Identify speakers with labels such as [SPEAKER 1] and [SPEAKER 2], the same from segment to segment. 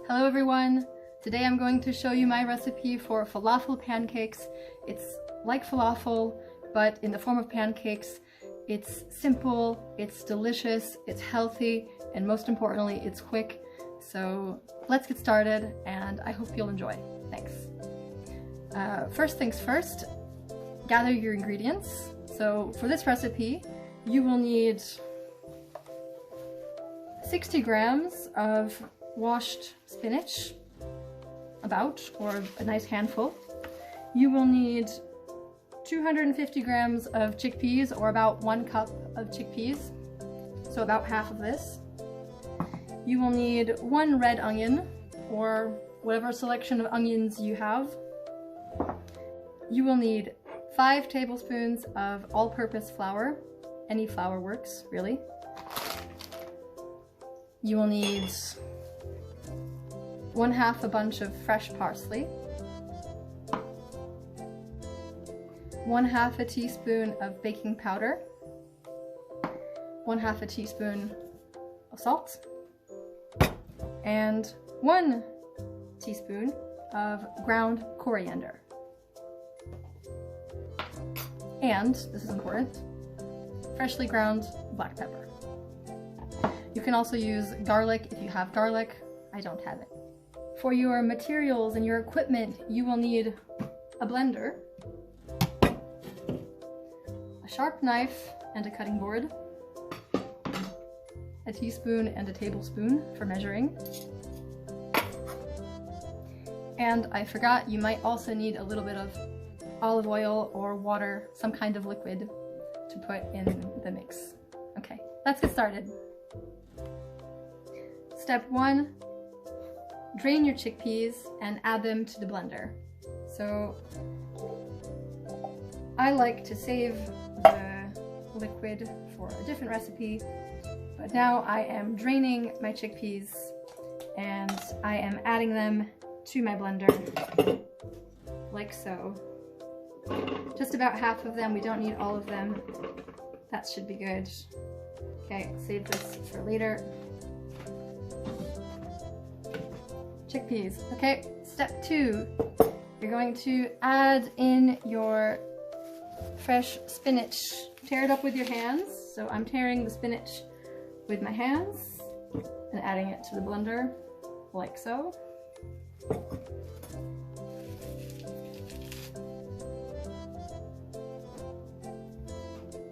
[SPEAKER 1] Hello everyone! Today I'm going to show you my recipe for falafel pancakes. It's like falafel, but in the form of pancakes. It's simple, it's delicious, it's healthy, and most importantly, it's quick. So let's get started, and I hope you'll enjoy. Thanks. First things first, gather your ingredients. So for this recipe, you will need 60 grams of washed spinach, or a nice handful. You will need 250 grams of chickpeas, or about 1 cup of chickpeas, so about half of this. You will need 1 red onion, or whatever selection of onions you have. You will need 5 tablespoons of all-purpose flour. Any flour works, really. You will need 1/2 a bunch of fresh parsley, 1/2 a teaspoon of baking powder, 1/2 a teaspoon of salt, and 1 teaspoon of ground coriander. And, this is important, freshly ground black pepper. You can also use garlic if you have garlic. I don't have it. For your materials and your equipment, you will need a blender, a sharp knife and a cutting board, a teaspoon and a tablespoon for measuring. And I forgot, you might also need a little bit of olive oil or water, some kind of liquid, to put in the mix. Okay, let's get started. Step 1, drain your chickpeas and add them to the blender. So I like to save the liquid for a different recipe, but now I am draining my chickpeas and I am adding them to my blender, like so. Just about half of them, we don't need all of them. That should be good. Okay, save this for later. Chickpeas. Okay, step 2. You're going to add in your fresh spinach. Tear it up with your hands. So I'm tearing the spinach with my hands and adding it to the blender, like so.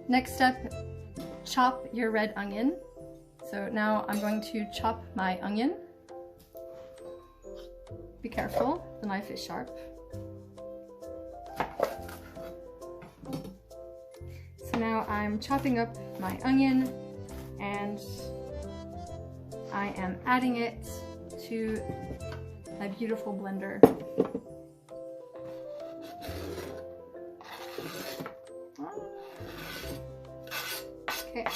[SPEAKER 1] Next step, chop your red onion. So now I'm going to chop my onion. Be careful, the knife is sharp. So now I'm chopping up my onion and I am adding it to my beautiful blender. Okay.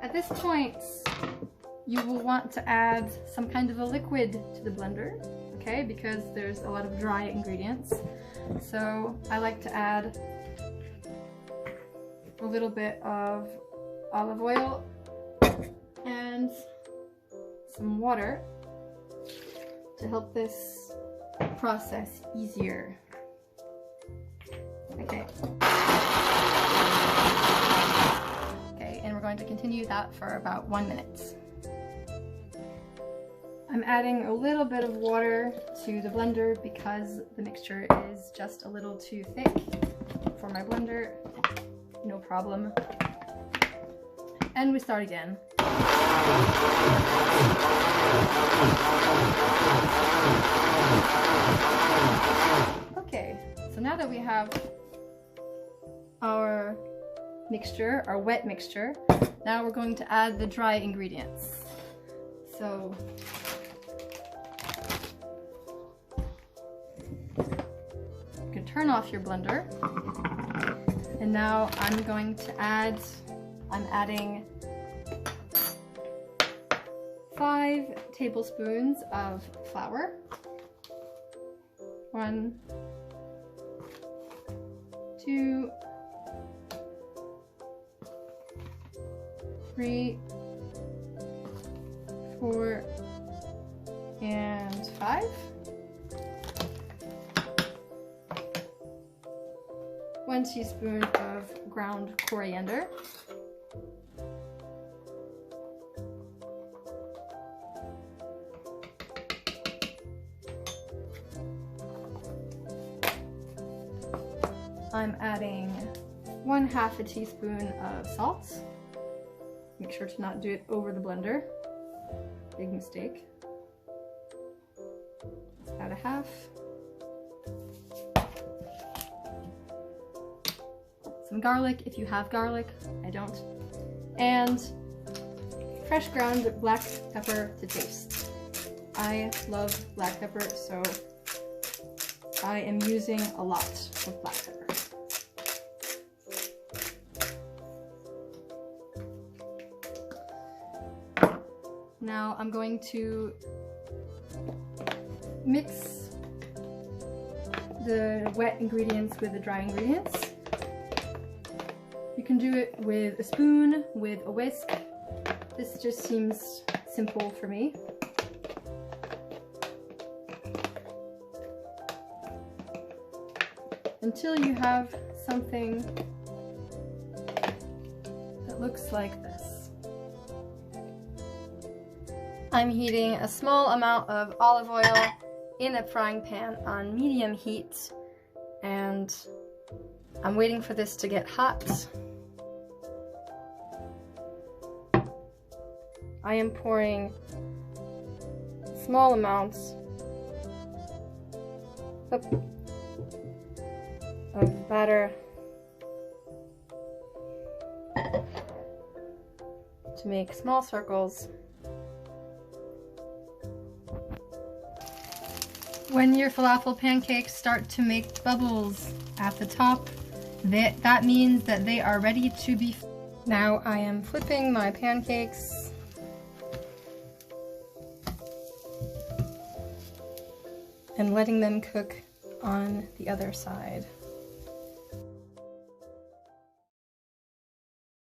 [SPEAKER 1] At this point, you will want to add some kind of a liquid to the blender, okay, because there's a lot of dry ingredients. So I like to add a little bit of olive oil and some water to help this process easier. Okay. Okay, and we're going to continue that for about 1 minute. I'm adding a little bit of water to the blender because the mixture is just a little too thick for my blender. No problem. And we start again. Okay, so now that we have our mixture, our wet mixture, now we're going to add the dry ingredients. So you can turn off your blender, and now I'm adding 5 tablespoons of flour, 1, 2, 3, 4, and 5. 1 teaspoon of ground coriander. I'm adding 1/2 a teaspoon of salt. Make sure to not do it over the blender. Big mistake. Let's add 1/2. Some garlic if you have garlic. I don't. And fresh ground black pepper to taste. I love black pepper, so I am using a lot of black pepper. Now I'm going to mix the wet ingredients with the dry ingredients. You can do it with a spoon, with a whisk. This just seems simple for me. Until you have something that looks like this. I'm heating a small amount of olive oil in a frying pan on medium heat, and I'm waiting for this to get hot. I am pouring small amounts of batter to make small circles. When your falafel pancakes start to make bubbles at the top, that means that they are ready to be. Now I am flipping my pancakes. And letting them cook on the other side.